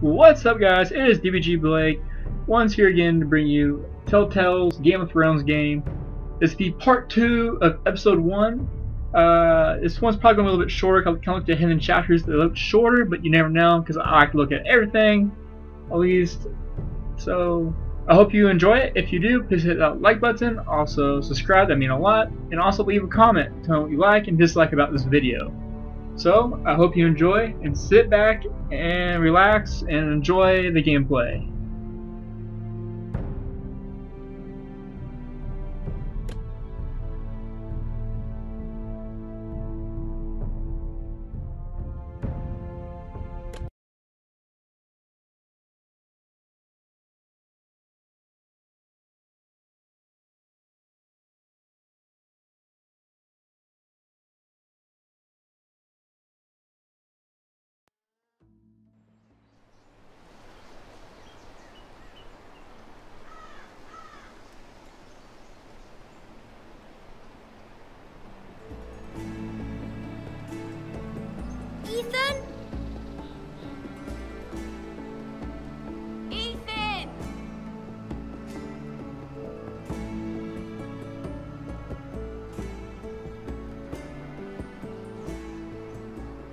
What's up, guys? It is DBG Blake. Once here again to bring you Telltale's Game of Thrones game. It's the part 2 of episode 1. This one's probably going to be a little bit shorter. Kind of look at hidden chapters that look shorter, but you never know because I like to look at everything, at least. So I hope you enjoy it. If you do, please hit that like button. Also subscribe, that means a lot. And also leave a comment. Tell me what you like and dislike about this video. So, I hope you enjoy, and sit back and relax and enjoy the gameplay. Ethan? Ethan!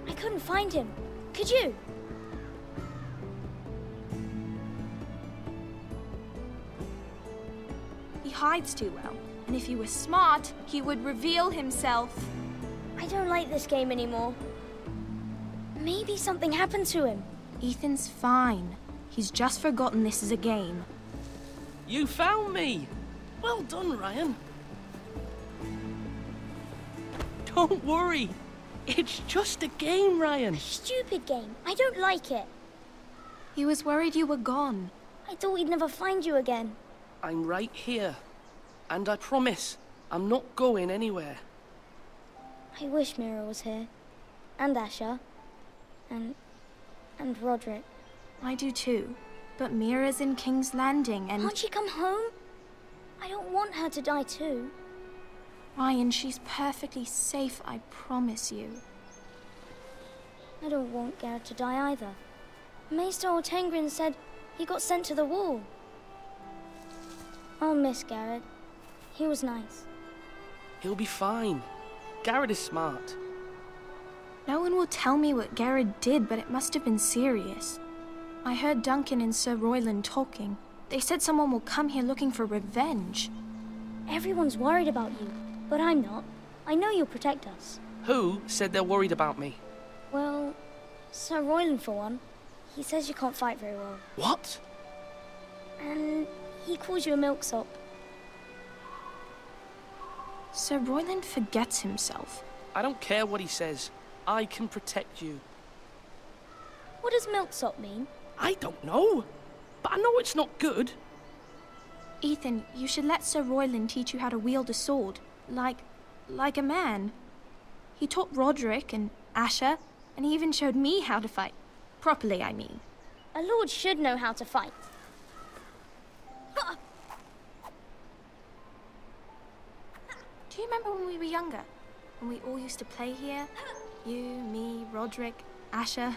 I couldn't find him. Could you? He hides too well, and if he were smart, he would reveal himself. I don't like this game anymore. Maybe something happened to him. Ethan's fine. He's just forgotten this is a game. You found me! Well done, Ryan. Don't worry. It's just a game, Ryan. Stupid game. I don't like it. He was worried you were gone. I thought we'd never find you again. I'm right here. And I promise, I'm not going anywhere. I wish Mira was here. And Asher. And Roderick. I do too. But Mira's in King's Landing and... Can't she come home? I don't want her to die too. Ryan, she's perfectly safe, I promise you. I don't want Garrett to die either. Maester Ortengrin said he got sent to the wall. I'll miss Garrett. He was nice. He'll be fine. Garrett is smart. No one will tell me what Garrett did, but it must have been serious. I heard Duncan and Sir Royland talking. They said someone will come here looking for revenge. Everyone's worried about you, but I'm not. I know you'll protect us. Who said they're worried about me? Well, Sir Royland for one. He says you can't fight very well. What? And he calls you a milksop. Sir Royland forgets himself. I don't care what he says. I can protect you. What does milksop mean? I don't know. But I know it's not good. Ethan, you should let Sir Royland teach you how to wield a sword. Like a man. He taught Roderick and Asher, and he even showed me how to fight. Properly, I mean. A lord should know how to fight. Do you remember when we were younger? When we all used to play here? You, me, Roderick, Asher.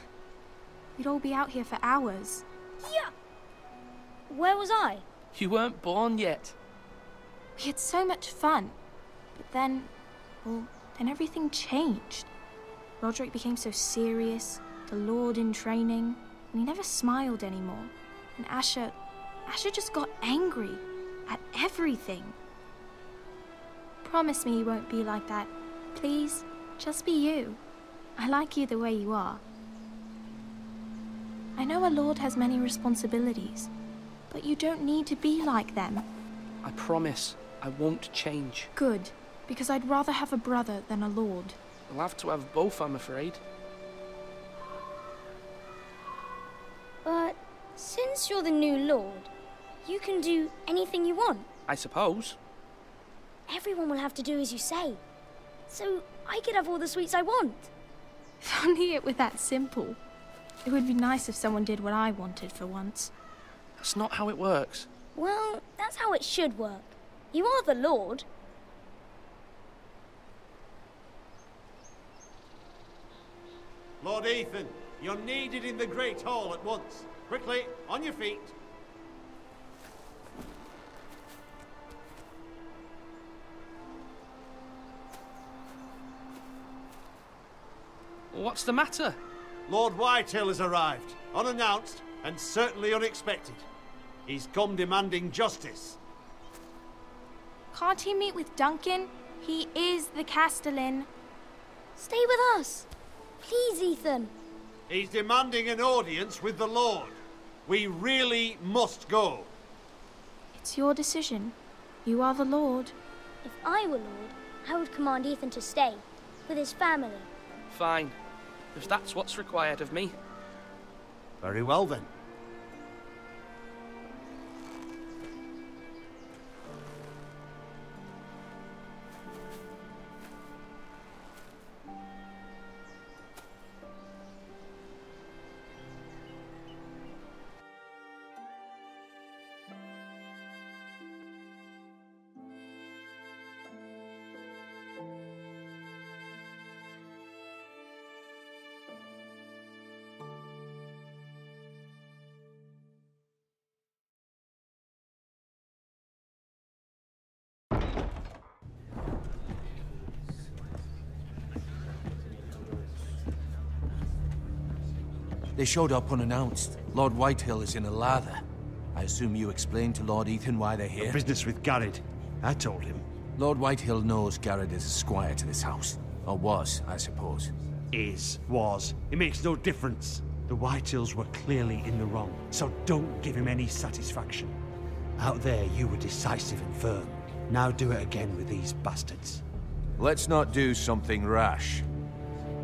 We'd all be out here for hours. Yeah. Where was I? You weren't born yet. We had so much fun. But then, well, then everything changed. Roderick became so serious, the Lord in training, and he never smiled anymore. And Asher just got angry at everything. Promise me you won't be like that. Please, just be you. I like you the way you are. I know a lord has many responsibilities, but you don't need to be like them. I promise I won't change. Good, because I'd rather have a brother than a lord. I'll have to have both, I'm afraid. But since you're the new lord, you can do anything you want. I suppose. Everyone will have to do as you say. So I could have all the sweets I want. If only it were that simple. It would be nice if someone did what I wanted for once. That's not how it works. Well, that's how it should work. You are the lord. Lord Ethan, You're needed in the Great Hall at once. Quickly, on your feet. What's the matter? Lord Whitehill has arrived, unannounced and certainly unexpected. He's come demanding justice. Can't he meet with Duncan? He is the Castellan. Stay with us. Please, Ethan. He's demanding an audience with the Lord. We really must go. It's your decision. You are the Lord. If I were Lord, I would command Ethan to stay, with his family. Fine. If that's what's required of me. Very well then. They showed up unannounced. Lord Whitehill is in a lather. I assume you explained to Lord Ethan why they're here? Business with Garrett. I told him. Lord Whitehill knows Garrett is a squire to this house. Or was, I suppose. Was. It makes no difference. The Whitehills were clearly in the wrong, so don't give him any satisfaction. Out there, you were decisive and firm. Now do it again with these bastards. Let's not do something rash.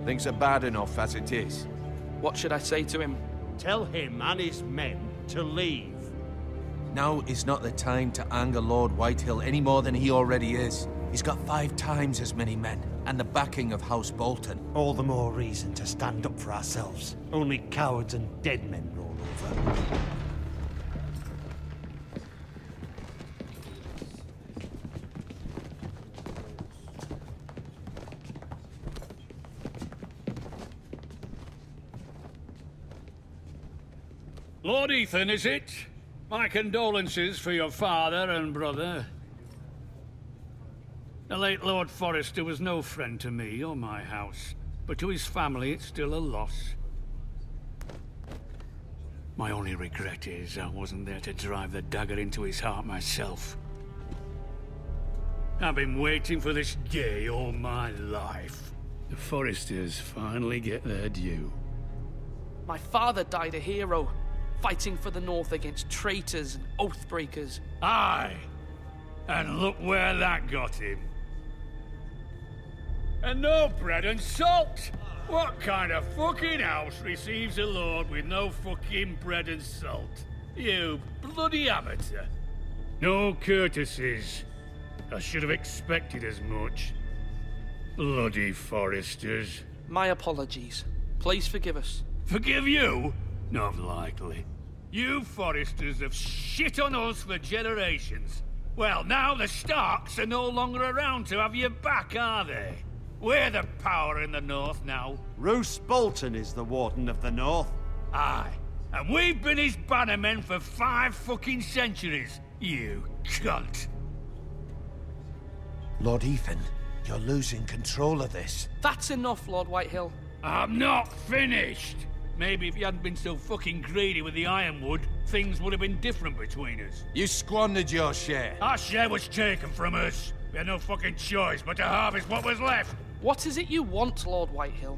Things are bad enough as it is. What should I say to him? Tell him and his men to leave. Now is not the time to anger Lord Whitehill any more than he already is. He's got 5 times as many men, and the backing of House Bolton. All the more reason to stand up for ourselves. Only cowards and dead men roll over. Lord Ethan, is it? My condolences for your father and brother. The late Lord Forrester was no friend to me or my house, but to his family it's still a loss. My only regret is I wasn't there to drive the dagger into his heart myself. I've been waiting for this day all my life. The Forresters finally get their due. My father died a hero, fighting for the North against traitors and oathbreakers. Aye, and look where that got him. And no bread and salt! What kind of fucking house receives a lord with no fucking bread and salt? You bloody amateur. No courtesies. I should have expected as much. Bloody Forresters. My apologies. Please forgive us. Forgive you? Not likely. You Forresters have shit on us for generations. Well, now the Starks are no longer around to have you back, are they? We're the power in the North now. Roose Bolton is the Warden of the North. Aye. And we've been his bannermen for 5 fucking centuries. You cunt. Lord Ethan, you're losing control of this. That's enough, Lord Whitehill. I'm not finished. Maybe if you hadn't been so fucking greedy with the ironwood, things would have been different between us. You squandered your share. Our share was taken from us. We had no fucking choice but to harvest what was left. What is it you want, Lord Whitehill?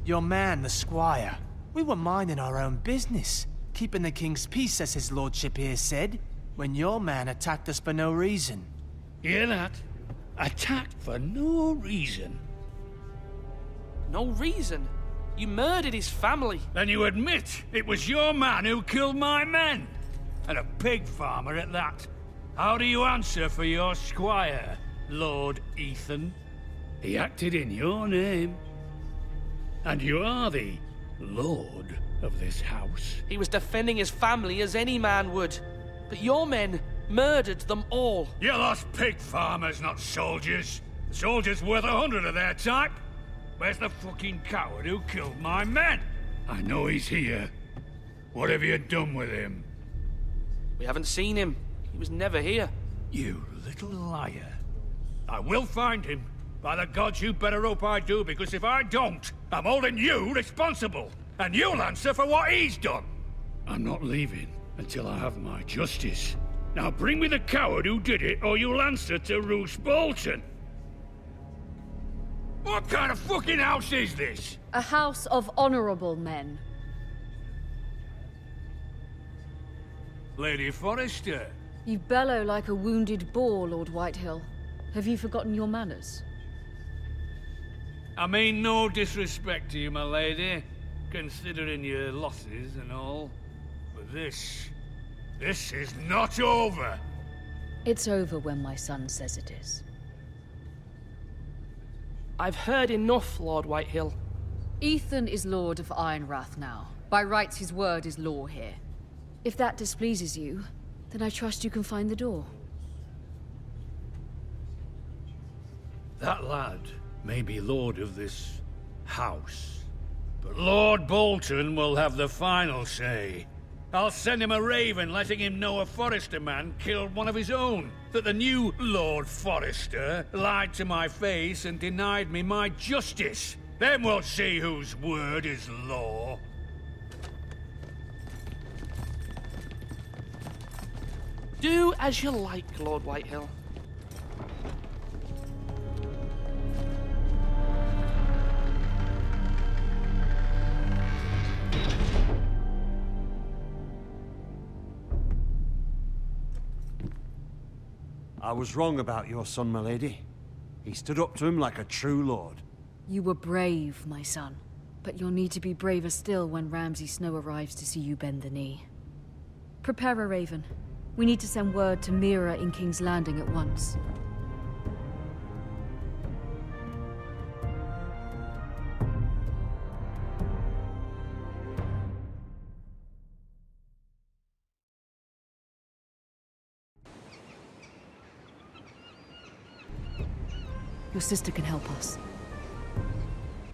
Your man, the squire. We were minding our own business, keeping the king's peace, as his lordship here said, when your man attacked us for no reason. Hear that? Attacked for no reason. No reason? You murdered his family. Then you admit it was your man who killed my men. And a pig farmer at that. How do you answer for your squire, Lord Ethan? He acted in your name. And you are the lord of this house. He was defending his family as any man would. But your men Murdered them all. You lost pig farmers, not soldiers. The soldiers worth 100 of their type. Where's the fucking coward who killed my men? I know he's here. What have you done with him? We haven't seen him. He was never here. You little liar. I will find him. By the gods, you better hope I do, because if I don't, I'm holding you responsible. And you'll answer for what he's done. I'm not leaving until I have my justice. Now bring me the coward who did it, or you'll answer to Roose Bolton. What kind of fucking house is this? A house of honorable men. Lady Forrester. You bellow like a wounded boar, Lord Whitehill. Have you forgotten your manners? I mean no disrespect to you, my lady, considering your losses and all. But this is not over. It's over when my son says it is. I've heard enough, Lord Whitehill. Ethan is Lord of Ironrath now. By rights, his word is law here. If that displeases you, then I trust you can find the door. That lad may be lord of this house, but Lord Bolton will have the final say. I'll send him a raven letting him know a Forrester man killed one of his own, that the new Lord Forrester lied to my face and denied me my justice. Then we'll see whose word is law. Do as you like, Lord Whitehill. I was wrong about your son, my lady. He stood up to him like a true lord. You were brave, my son. But you'll need to be braver still when Ramsay Snow arrives to see you bend the knee. Prepare a raven. We need to send word to Mira in King's Landing at once. Your sister can help us.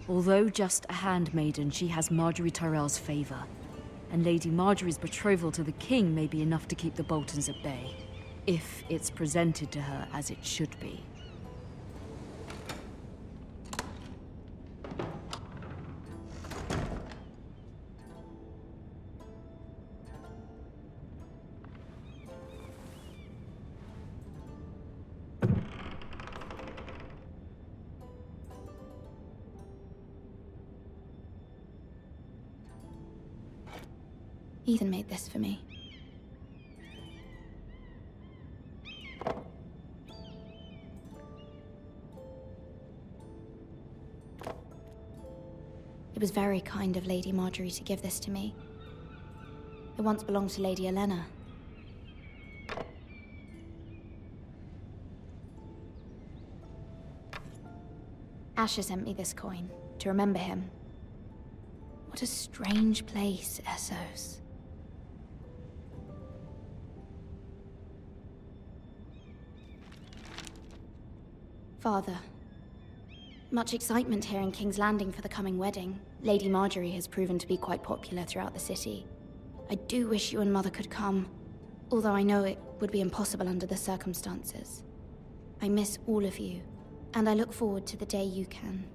Although just a handmaiden, she has Marjorie Tyrell's favor. And Lady Marjorie's betrothal to the king may be enough to keep the Boltons at bay. If it's presented to her as it should be. Ethan made this for me. It was very kind of Lady Marjorie to give this to me. It once belonged to Lady Olenna. Asher sent me this coin to remember him. What a strange place, Essos. Father, much excitement here in King's Landing for the coming wedding. Lady Marjorie has proven to be quite popular throughout the city. I do wish you and Mother could come, although I know it would be impossible under the circumstances. I miss all of you, and I look forward to the day you can.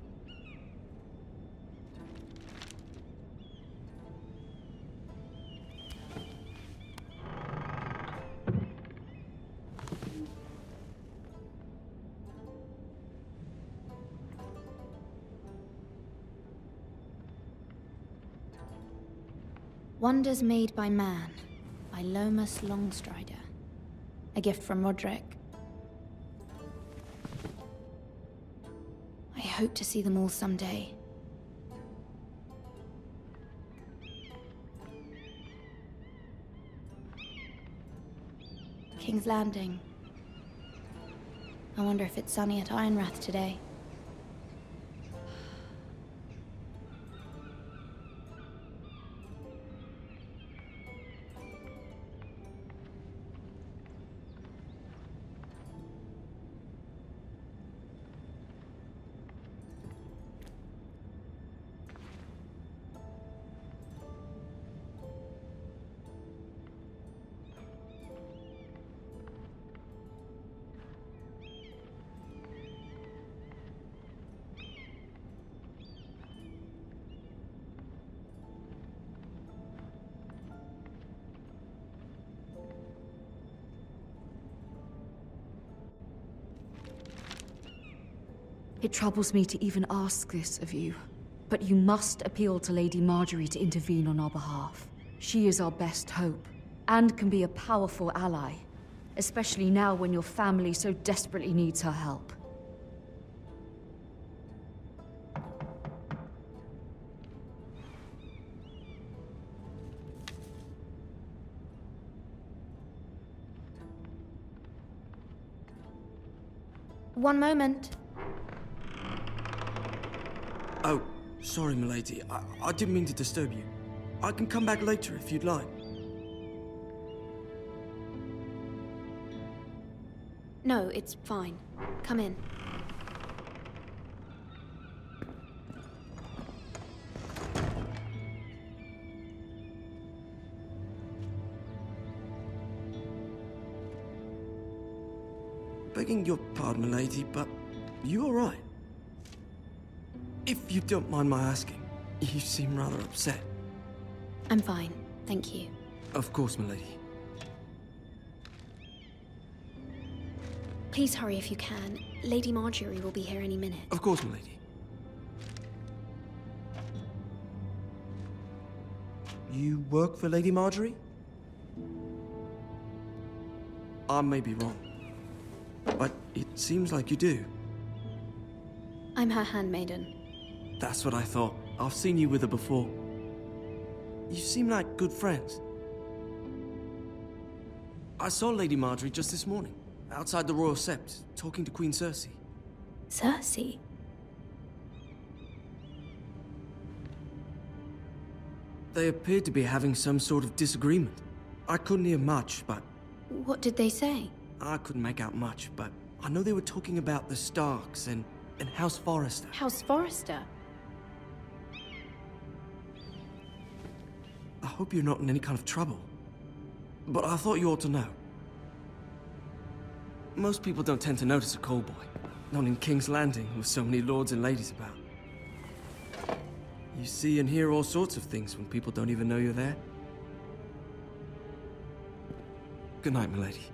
Wonders Made by Man, by Lomas Longstrider. A gift from Roderick. I hope to see them all someday. King's Landing. I wonder if it's sunny at Ironrath today. It troubles me to even ask this of you, but you must appeal to Lady Marjorie to intervene on our behalf. She is our best hope, and can be a powerful ally, especially now when your family so desperately needs her help. One moment. Oh, sorry, milady. I didn't mean to disturb you. I can come back later if you'd like. No, it's fine. Come in. Begging your pardon, milady, but you all right? If you don't mind my asking, you seem rather upset. I'm fine, thank you. Of course, milady. Please hurry if you can. Lady Marjorie will be here any minute. Of course, milady. You work for Lady Marjorie? I may be wrong, but it seems like you do. I'm her handmaiden. That's what I thought. I've seen you with her before. You seem like good friends. I saw Lady Marjorie just this morning, outside the Royal Sept, talking to Queen Cersei. Cersei? They appeared to be having some sort of disagreement. I couldn't hear much, but... What did they say? I couldn't make out much, but I know they were talking about the Starks and House Forrester. House Forrester? I hope you're not in any kind of trouble. But I thought you ought to know. Most people don't tend to notice a call boy. Not in King's Landing, with so many lords and ladies about. You see and hear all sorts of things when people don't even know you're there. Good night, milady.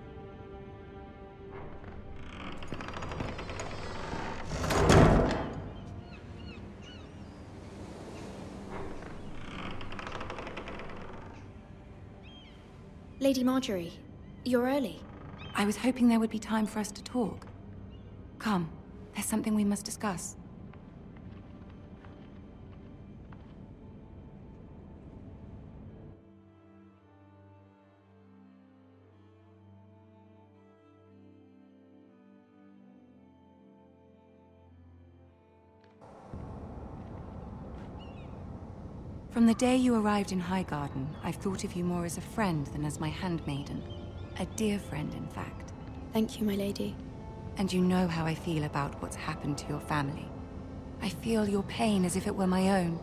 Lady Marjorie, you're early. I was hoping there would be time for us to talk. Come, there's something we must discuss. From the day you arrived in Highgarden, I've thought of you more as a friend than as my handmaiden. A dear friend, in fact. Thank you, my lady. And you know how I feel about what's happened to your family. I feel your pain as if it were my own.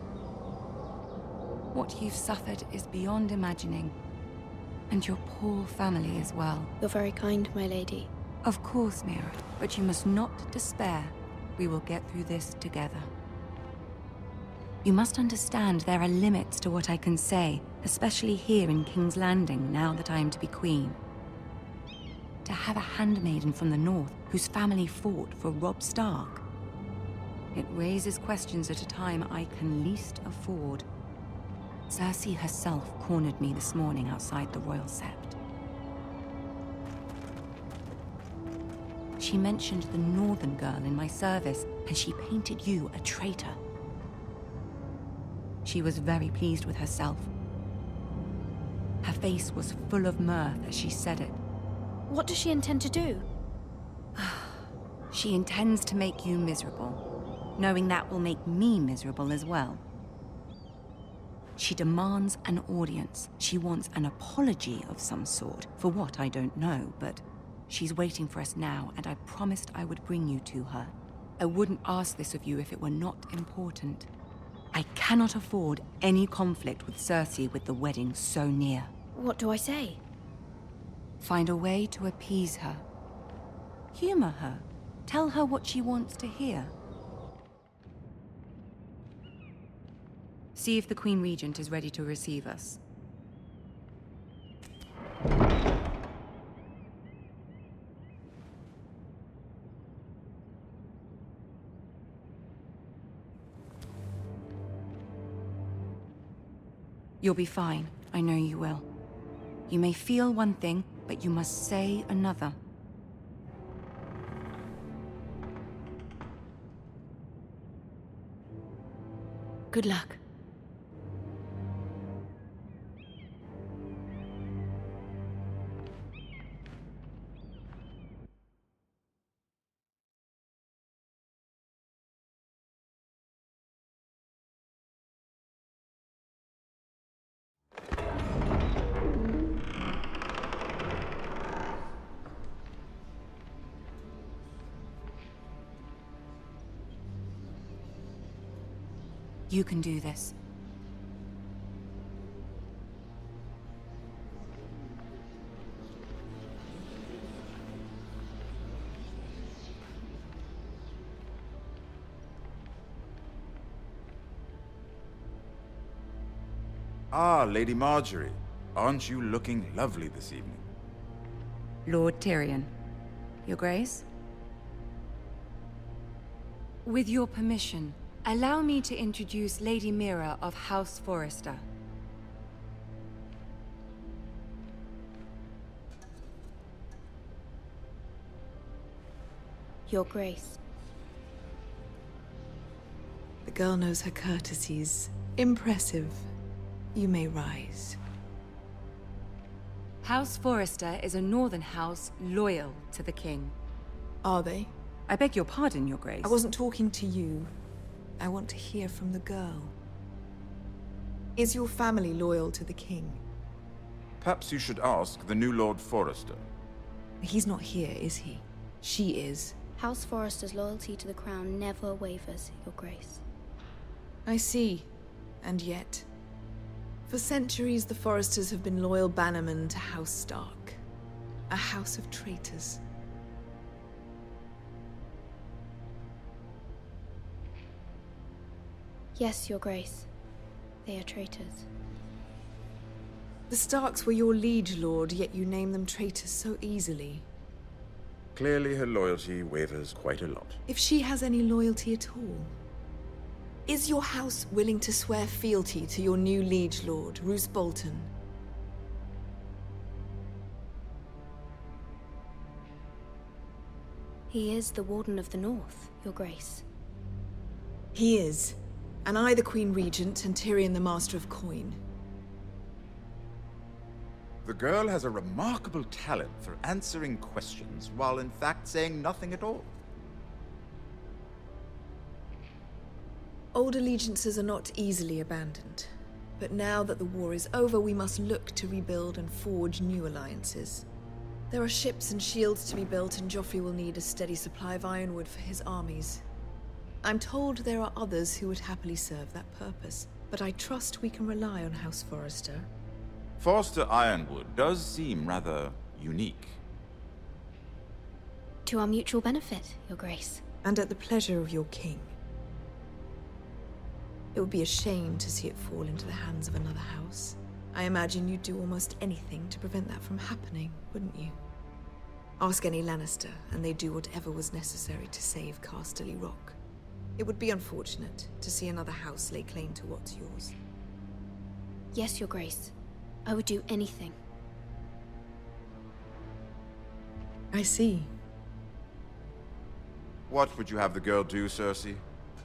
What you've suffered is beyond imagining. And your poor family as well. You're very kind, my lady. Of course, Mira, but you must not despair. We will get through this together. You must understand there are limits to what I can say, especially here in King's Landing, now that I am to be queen. To have a handmaiden from the north whose family fought for Robb Stark. It raises questions at a time I can least afford. Cersei herself cornered me this morning outside the Royal Sept. She mentioned the northern girl in my service, and she painted you a traitor. She was very pleased with herself. Her face was full of mirth as she said it. What does she intend to do? She intends to make you miserable, knowing that will make me miserable as well. She demands an audience. She wants an apology of some sort, for what I don't know, but she's waiting for us now, and I promised I would bring you to her. I wouldn't ask this of you if it were not important. I cannot afford any conflict with Cersei with the wedding so near. What do I say? Find a way to appease her. Humor her. Tell her what she wants to hear. See if the Queen Regent is ready to receive us. You'll be fine. I know you will. You may feel one thing, but you must say another. Good luck. You can do this. Ah, Lady Marjorie. Aren't you looking lovely this evening? Lord Tyrion. Your Grace? With your permission, allow me to introduce Lady Mira of House Forrester. Your Grace. The girl knows her courtesies. Impressive. You may rise. House Forrester is a northern house loyal to the king. Are they? I beg your pardon, Your Grace. I wasn't talking to you. I want to hear from the girl. Is your family loyal to the king? Perhaps you should ask the new Lord Forrester. He's not here, is he? She is. House Forrester's loyalty to the crown never wavers, Your Grace. I see. And yet... For centuries, the Forresters have been loyal bannermen to House Stark. A house of traitors. Yes, Your Grace. They are traitors. The Starks were your liege lord, yet you name them traitors so easily. Clearly her loyalty wavers quite a lot. If she has any loyalty at all. Is your house willing to swear fealty to your new liege lord, Roose Bolton? He is the Warden of the North, Your Grace. He is. And I the Queen Regent, and Tyrion the Master of Coin. The girl has a remarkable talent for answering questions, while in fact saying nothing at all. Old allegiances are not easily abandoned. But now that the war is over, we must look to rebuild and forge new alliances. There are ships and shields to be built, and Joffrey will need a steady supply of ironwood for his armies. I'm told there are others who would happily serve that purpose, but I trust we can rely on House Forrester. Forrester Ironwood does seem rather unique. To our mutual benefit, Your Grace. And at the pleasure of your king. It would be a shame to see it fall into the hands of another house. I imagine you'd do almost anything to prevent that from happening, wouldn't you? Ask any Lannister, and they'd do whatever was necessary to save Casterly Rock. It would be unfortunate to see another house lay claim to what's yours. Yes, Your Grace. I would do anything. I see. What would you have the girl do, Cersei?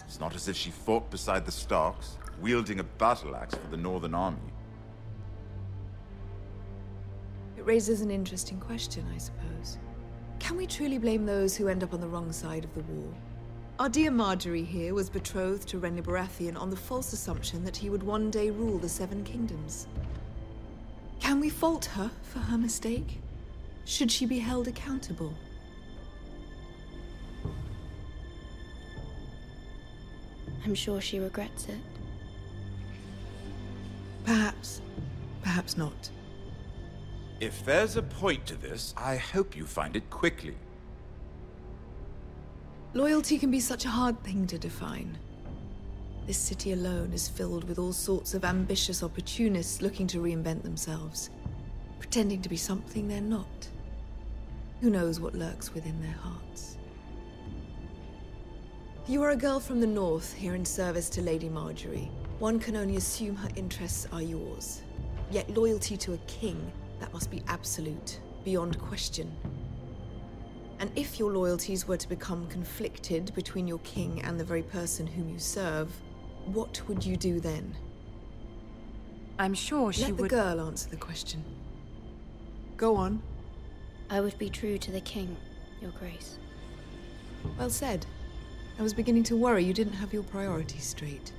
It's not as if she fought beside the Starks, wielding a battle axe for the Northern Army. It raises an interesting question, I suppose. Can we truly blame those who end up on the wrong side of the war? Our dear Marjorie here was betrothed to Renly Baratheon on the false assumption that he would one day rule the Seven Kingdoms. Can we fault her for her mistake? Should she be held accountable? I'm sure she regrets it. Perhaps. Perhaps not. If there's a point to this, I hope you find it quickly. Loyalty can be such a hard thing to define. This city alone is filled with all sorts of ambitious opportunists looking to reinvent themselves, pretending to be something they're not. Who knows what lurks within their hearts? You are a girl from the north, here in service to Lady Marjorie. One can only assume her interests are yours. Yet loyalty to a king, that must be absolute, beyond question. And if your loyalties were to become conflicted between your king and the very person whom you serve, what would you do then? I'm sure she would... Let the girl answer the question. Go on. I would be true to the king, Your Grace. Well said. I was beginning to worry you didn't have your priorities straight.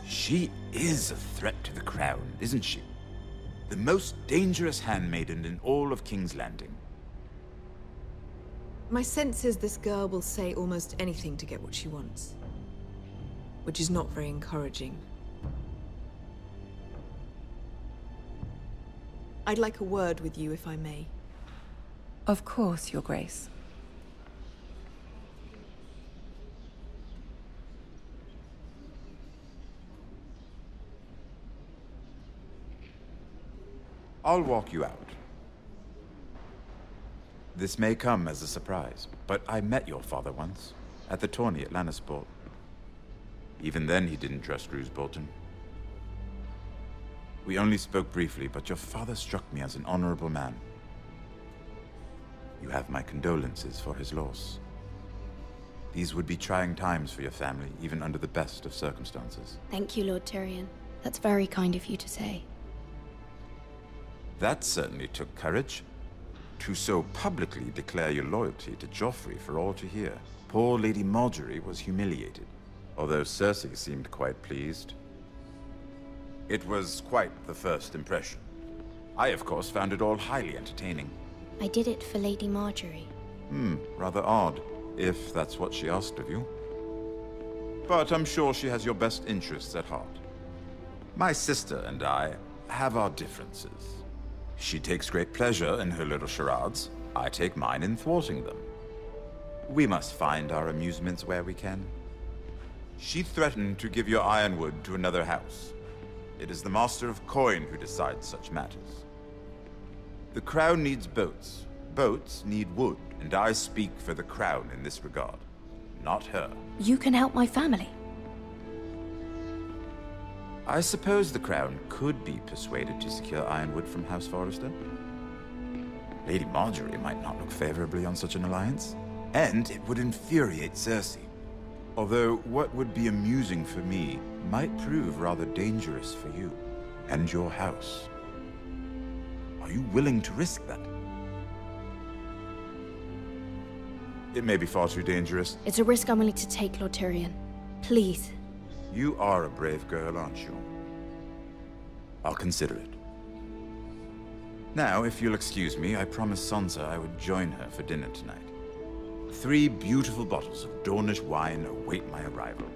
She is a threat to the crown, isn't she? The most dangerous handmaiden in all of King's Landing. My sense is this girl will say almost anything to get what she wants. Which is not very encouraging. I'd like a word with you, if I may. Of course, Your Grace. I'll walk you out. This may come as a surprise, but I met your father once, at the tourney at Lannisport. Even then, he didn't trust Roose Bolton. We only spoke briefly, but your father struck me as an honorable man. You have my condolences for his loss. These would be trying times for your family, even under the best of circumstances. Thank you, Lord Tyrion. That's very kind of you to say. That certainly took courage. To so publicly declare your loyalty to Joffrey for all to hear. Poor Lady Margaery was humiliated, although Cersei seemed quite pleased. It was quite the first impression. I, of course, found it all highly entertaining. I did it for Lady Margaery. Rather odd, if that's what she asked of you. But I'm sure she has your best interests at heart. My sister and I have our differences. She takes great pleasure in her little charades. I take mine in thwarting them. We must find our amusements where we can. She threatened to give your ironwood to another house. It is the Master of Coin who decides such matters. The crown needs boats. Boats need wood, and I speak for the crown in this regard, not her. You can help my family. I suppose the crown could be persuaded to secure ironwood from House Forrester. Lady Margaery might not look favorably on such an alliance, and it would infuriate Cersei. Although what would be amusing for me might prove rather dangerous for you and your house. Are you willing to risk that? It may be far too dangerous. It's a risk I'm willing to take, Lord Tyrion. Please. You are a brave girl, aren't you? I'll consider it. Now, if you'll excuse me, I promised Sansa I would join her for dinner tonight. 3 beautiful bottles of Dornish wine await my arrival.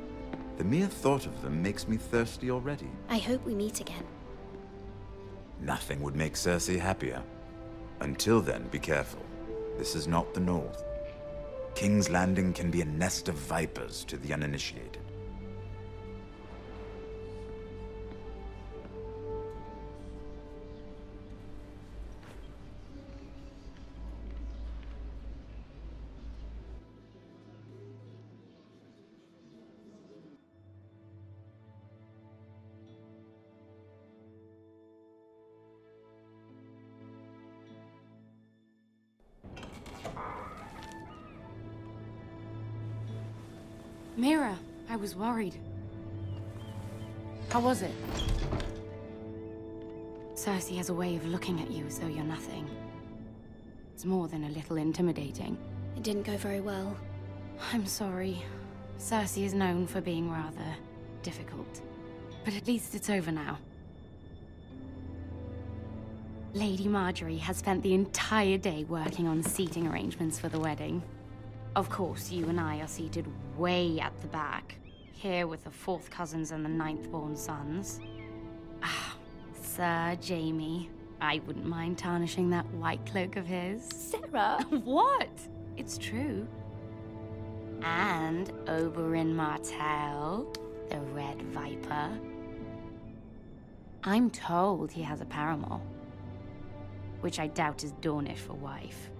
The mere thought of them makes me thirsty already. I hope we meet again. Nothing would make Cersei happier. Until then, be careful. This is not the North. King's Landing can be a nest of vipers to the uninitiated. Mira, I was worried. How was it? Cersei has a way of looking at you as though you're nothing. It's more than a little intimidating. It didn't go very well. I'm sorry. Cersei is known for being rather difficult. But at least it's over now. Lady Margaery has spent the entire day working on seating arrangements for the wedding. Of course, you and I are seated way at the back, here with the 4th cousins and the 9th-born sons. Ah, Sir Jaime. I wouldn't mind tarnishing that white cloak of his. Sarah! What? It's true. And Oberyn Martell, the Red Viper. I'm told he has a paramour, which I doubt is Dornish for wife.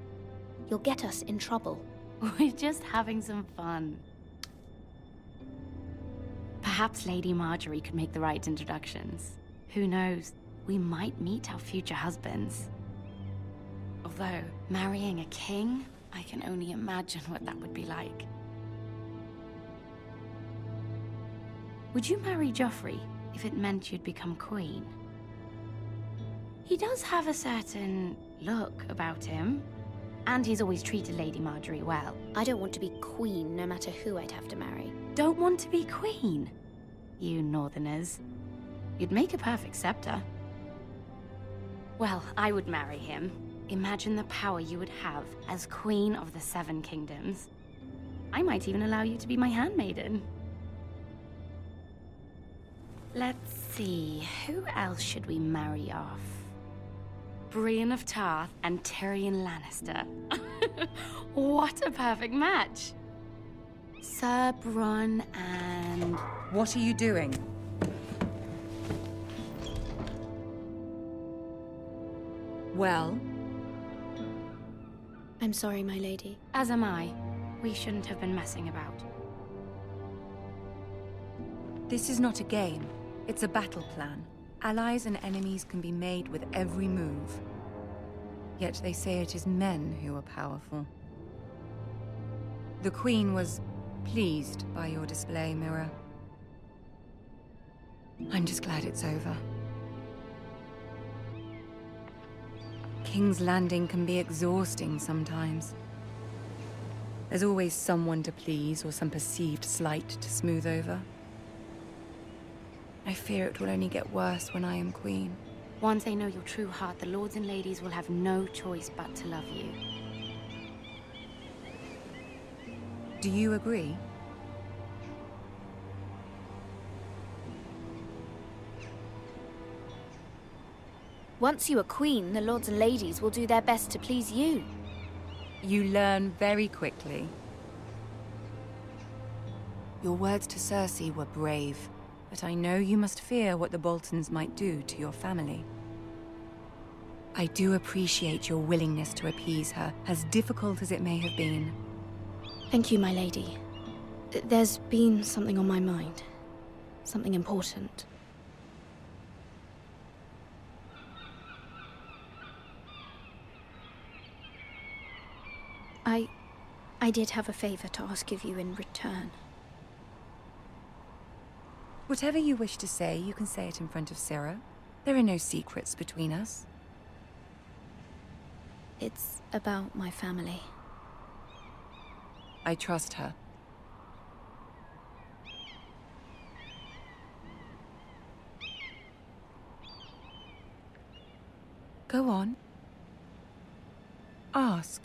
You'll get us in trouble. We're just having some fun. Perhaps Lady Marjorie could make the right introductions. Who knows? We might meet our future husbands. Although, marrying a king, I can only imagine what that would be like. Would you marry Joffrey if it meant you'd become queen? He does have a certain look about him, and he's always treated Lady Marjorie well. I don't want to be queen, no matter who I'd have to marry. Don't want to be queen? You northerners. You'd make a perfect scepter. Well, I would marry him. Imagine the power you would have as Queen of the Seven Kingdoms. I might even allow you to be my handmaiden. Let's see, who else should we marry off? Brienne of Tarth and Tyrion Lannister. What a perfect match! Sir Bronn and... What are you doing? Well? I'm sorry, my lady. As am I. We shouldn't have been messing about. This is not a game. It's a battle plan. Allies and enemies can be made with every move. Yet they say it is men who are powerful. The Queen was pleased by your display, Mira. I'm just glad it's over. King's Landing can be exhausting sometimes. There's always someone to please or some perceived slight to smooth over. I fear it will only get worse when I am queen. Once they know your true heart, the lords and ladies will have no choice but to love you. Do you agree? Once you are queen, the lords and ladies will do their best to please you. You learn very quickly. Your words to Cersei were brave, but I know you must fear what the Boltons might do to your family. I do appreciate your willingness to appease her, as difficult as it may have been. Thank you, my lady. There's been something on my mind. Something important. I did have a favor to ask of you in return. Whatever you wish to say, you can say it in front of Sarah. There are no secrets between us. It's about my family. I trust her. Go on. Ask.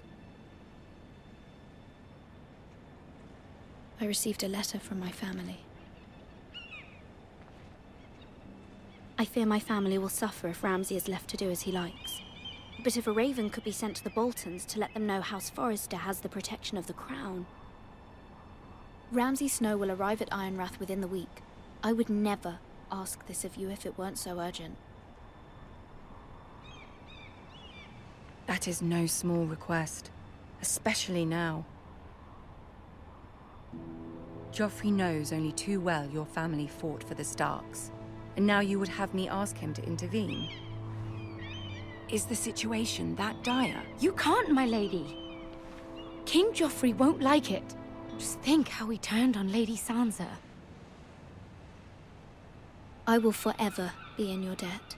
I received a letter from my family. I fear my family will suffer if Ramsay is left to do as he likes. But if a raven could be sent to the Boltons to let them know House Forrester has the protection of the crown. Ramsay Snow will arrive at Ironrath within the week. I would never ask this of you if it weren't so urgent. That is no small request, especially now. Joffrey knows only too well your family fought for the Starks, and now you would have me ask him to intervene. Is the situation that dire? You can't, my lady. King Joffrey won't like it. Just think how he turned on Lady Sansa. I will forever be in your debt.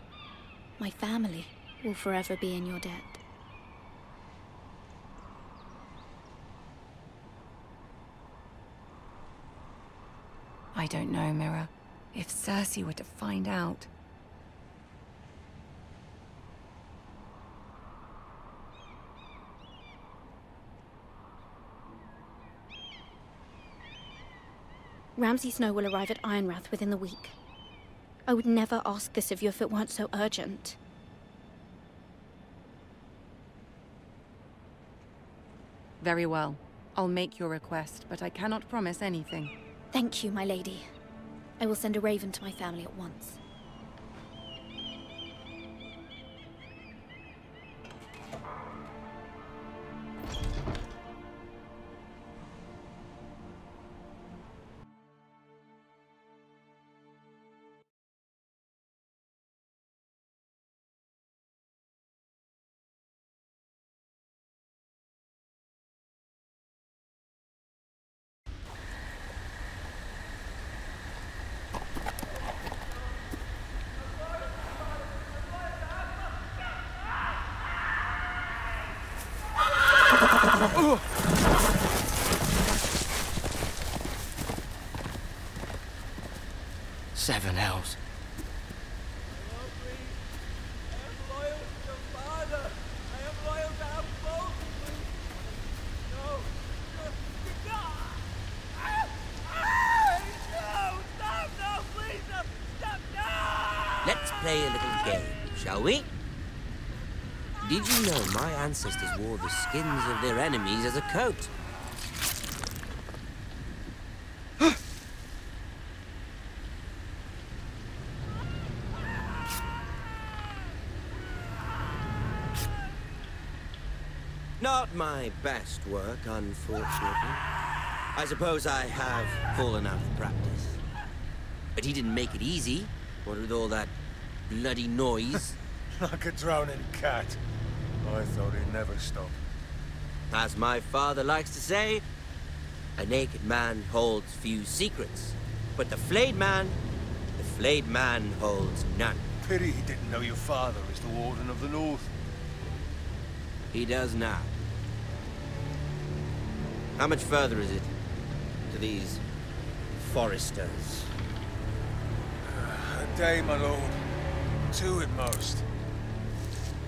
My family will forever be in your debt. I don't know, Mira. If Cersei were to find out... Ramsay Snow will arrive at Ironrath within the week. I would never ask this of you if it weren't so urgent. Very well. I'll make your request, but I cannot promise anything. Thank you, my lady. I will send a raven to my family at once. 7 hells. Let's play a little game, shall we? Did you know my ancestors wore the skins of their enemies as a coat? Not my best work, unfortunately. I suppose I have fallen out of practice. But he didn't make it easy, what with all that bloody noise. Like a drowning cat. I thought he'd never stop. As my father likes to say, a naked man holds few secrets. But the flayed man holds none. Pity he didn't know your father is the Warden of the North. He does now. How much further is it to these foresters? A day, my lord. 2 at most.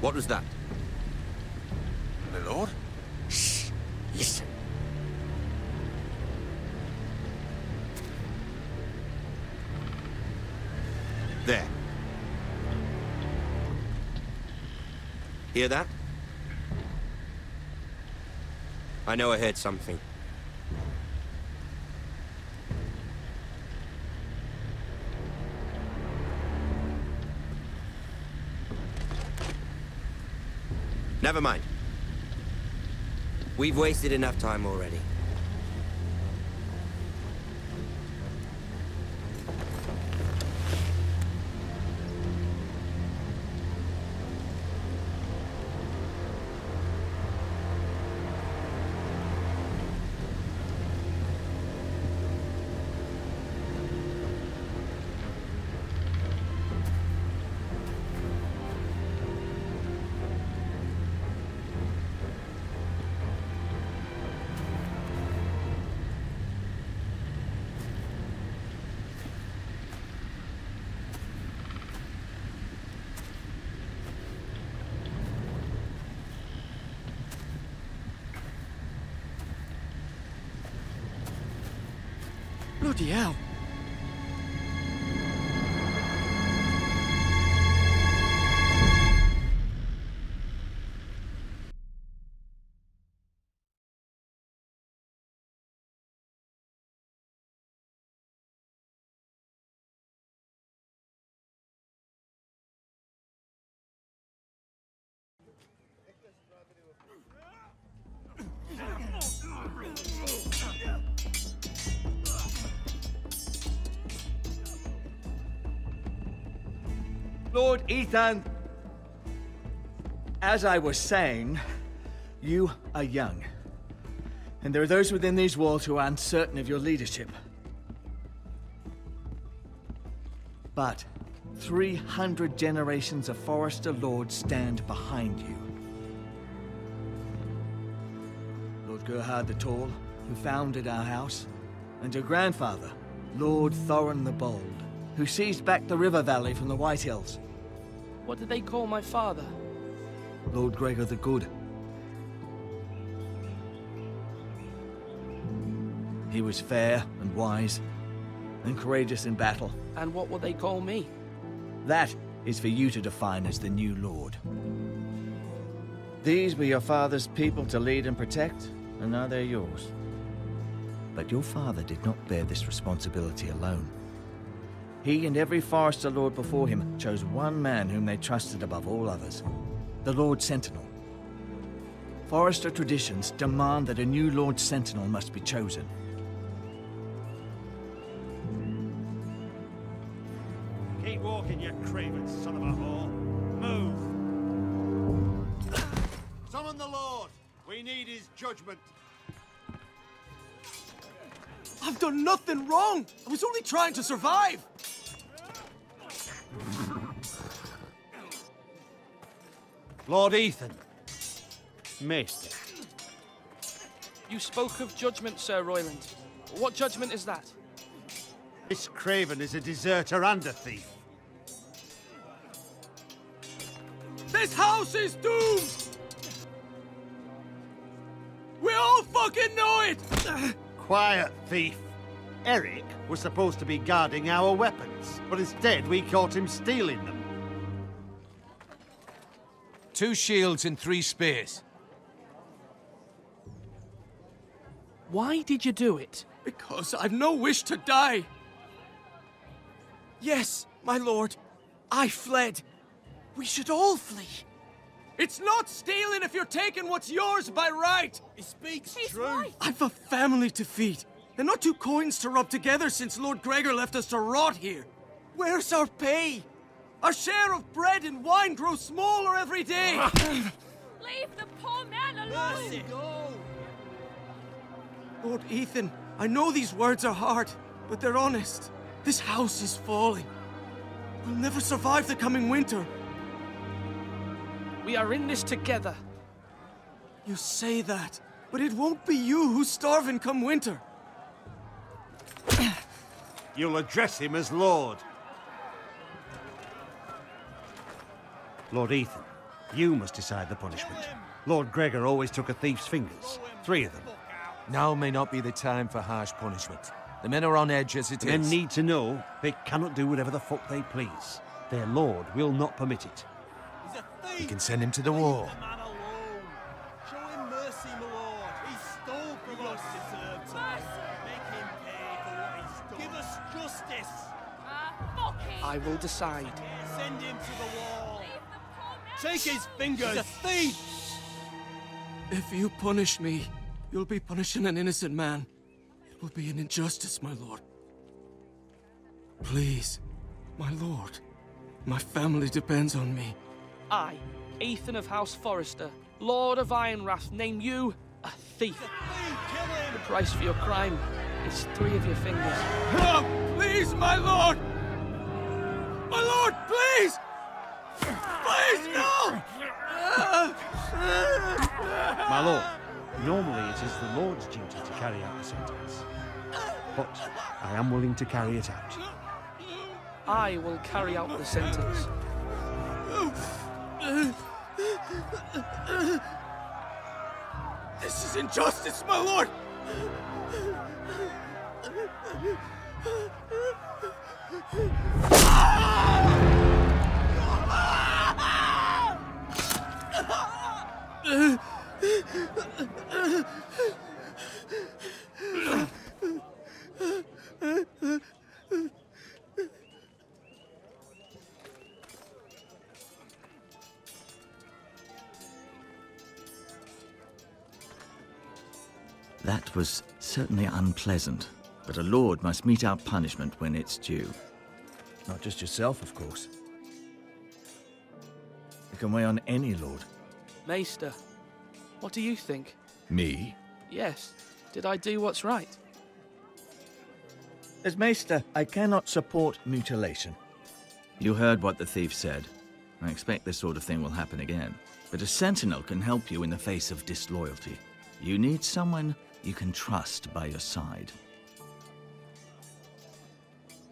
What was that? My lord? Shh! Listen. There. Hear that? I know I heard something. Never mind. We've wasted enough time already. Bloody hell. Lord Ethan, as I was saying, you are young. And there are those within these walls who are uncertain of your leadership. But 300 generations of Forester Lords stand behind you. Lord Gerhard the Tall, who founded our house, and your grandfather, Lord Thorin the Bold, who seized back the river valley from the White Hills. What did they call my father? Lord Gregor the Good. He was fair and wise, and courageous in battle. And what will they call me? That is for you to define as the new Lord. These were your father's people to lead and protect, and now they're yours. But your father did not bear this responsibility alone. He and every Forester Lord before him chose one man whom they trusted above all others, the Lord Sentinel. Forester traditions demand that a new Lord Sentinel must be chosen. Keep walking, you craven son of a whore. Move! Summon the Lord! We need his judgment. I've done nothing wrong! I was only trying to survive! Lord Ethan. Maester. You spoke of judgment, Sir Royland. What judgment is that? This Craven is a deserter and a thief. This house is doomed! We all fucking know it! Quiet, thief. Eric was supposed to be guarding our weapons, but instead we caught him stealing them. 2 shields and 3 spears. Why did you do it? Because I've no wish to die. Yes, my lord. I fled. We should all flee. It's not stealing if you're taking what's yours by right. He speaks true. I've a family to feed. And not 2 coins to rub together since Lord Gregor left us to rot here. Where's our pay? Our share of bread and wine grows smaller every day. Leave the poor man alone! Lord Ethan, I know these words are hard, but they're honest. This house is falling. We'll never survive the coming winter. We are in this together. You say that, but it won't be you who's starving come winter. You'll address him as Lord. Lord Ethan, you must decide the punishment. Lord Gregor always took a thief's fingers. 3 of them. Now may not be the time for harsh punishment. The men are on edge as it is. Men need to know they cannot do whatever the fuck they please. Their lord will not permit it. We can send him to the wall. Show him mercy, my lord. He stole from us. Deserved to. Make him pay for what he stole. Give us justice. I will decide. Send him to the wall. Take his fingers. He's a thief. If you punish me, you'll be punishing an innocent man. It will be an injustice, my lord. Please, my lord. My family depends on me. I, Ethan of House Forrester, Lord of Ironrath, name you a thief. The price for your crime is 3 of your fingers. No! Please, my lord! My lord, please! Please, no! My lord, normally it is the Lord's duty to carry out the sentence. But I am willing to carry it out. I will carry out the sentence. This is injustice, my lord! That was certainly unpleasant, but a lord must mete out punishment when it's due. Not just yourself, of course. It can weigh on any lord. Maester, what do you think? Me? Yes. Did I do what's right? As Maester, I cannot support mutilation. You heard what the thief said. I expect this sort of thing will happen again. But a sentinel can help you in the face of disloyalty. You need someone you can trust by your side.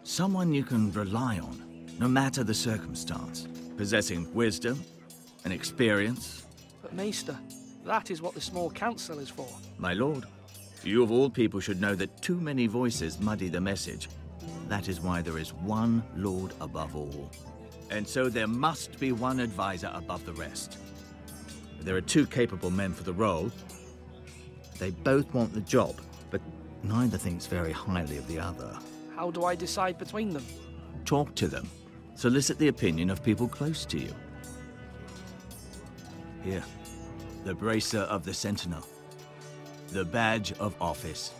Someone you can rely on, no matter the circumstance. Possessing wisdom and experience. But Maester, that is what the small council is for. My lord, you of all people should know that too many voices muddy the message. That is why there is one lord above all. And so there must be one advisor above the rest. There are 2 capable men for the role. They both want the job, but neither thinks very highly of the other. How do I decide between them? Talk to them. Solicit the opinion of people close to you. Here, the bracer of the Sentinel. The badge of office.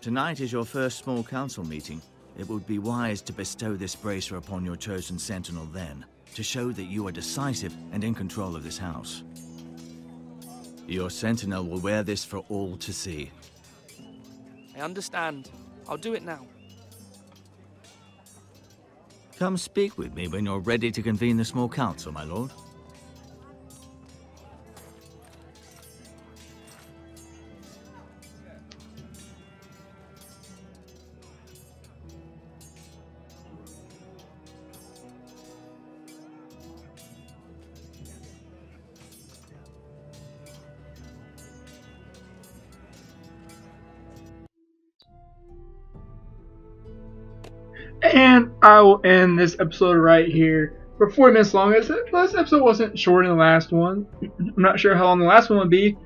Tonight is your first small council meeting. It would be wise to bestow this bracer upon your chosen Sentinel then, to show that you are decisive and in control of this house. Your Sentinel will wear this for all to see. I understand. I'll do it now. Come speak with me when you're ready to convene the small council, my lord. And I will end this episode right here. For 40 minutes long. This episode wasn't shorter than the last one. I'm not sure how long the last one would be.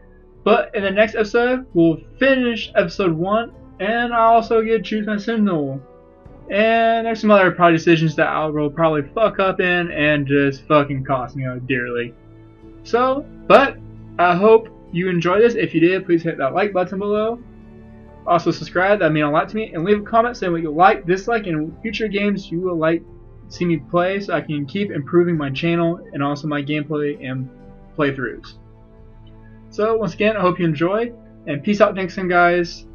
But in the next episode, we'll finish episode 1. And I'll also get to choose my Sentinel. And there's some other probably decisions that I will probably fuck up in and just fucking cost me dearly. So, but I hope you enjoyed this. If you did, please hit that like button below. Also subscribe, that means a lot to me. And leave a comment saying what you like, dislike, and future games you would like to see me play so I can keep improving my channel and also my gameplay and playthroughs. So once again, I hope you enjoy. And peace out, thanks, and guys.